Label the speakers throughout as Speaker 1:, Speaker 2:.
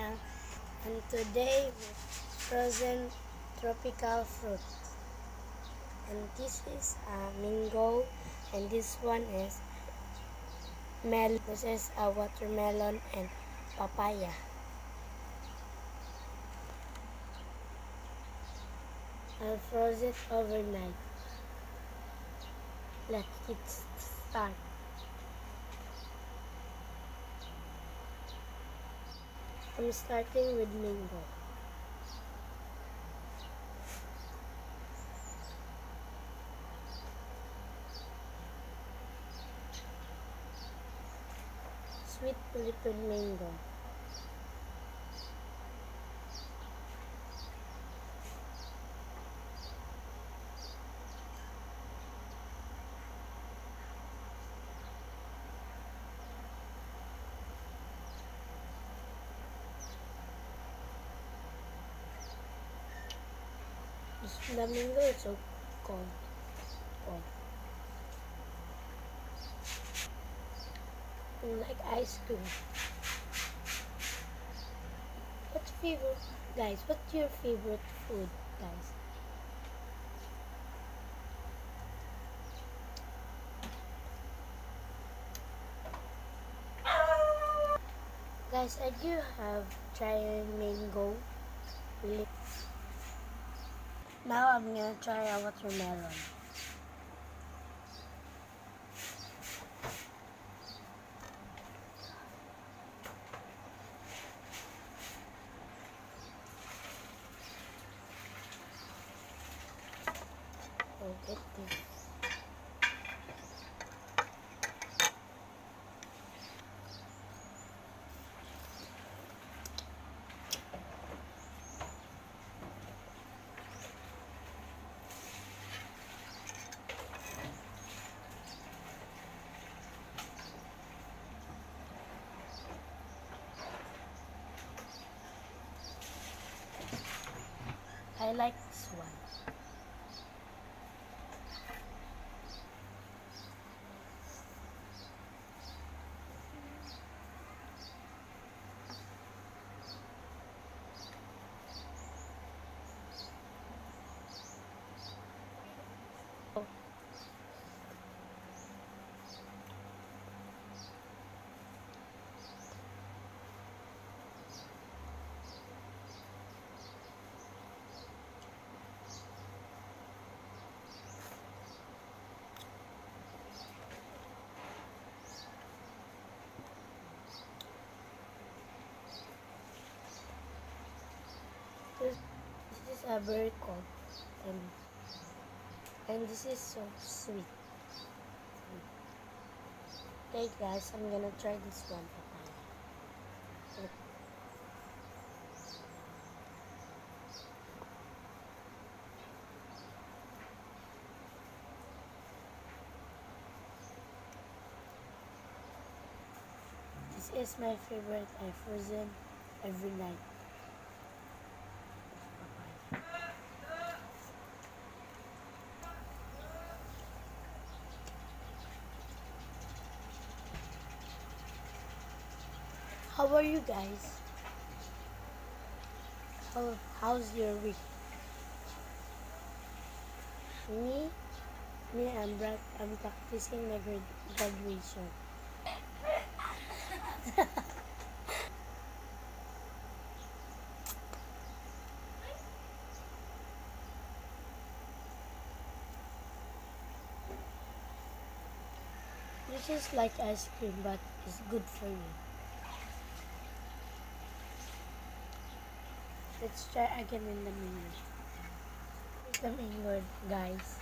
Speaker 1: channel, and today with frozen tropical fruit. And this is mango, and this one is melon. This is a watermelon and papaya. I'll froze it overnight. Let's get started. I'm starting with mango. Sweet Philippine mango. The mango is so cold. Like ice cream. What's favorite, guys? What's your favorite food, guys? Guys, I do have tried mango. Now I'm gonna try a watermelon. Oh, get this. I like this one. This is a very cold, and this is so sweet. Okay, guys, I'm gonna try this one. This is my favorite. I frozen every night. How are you guys? How's your week? Me, I'm practicing my graduation. This is like ice cream, but it's good for you. Let's try again in the minute. The mango, guys.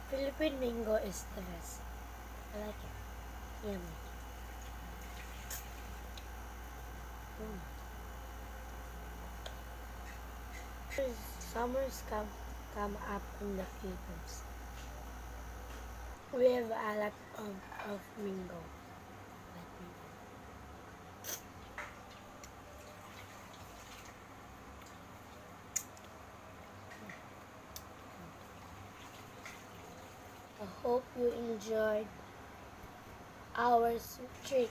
Speaker 1: Philippine mango is the best. I like it. Yummy. Summers come up in the Philippines. We have a lot of mango. hope you enjoyed our treat.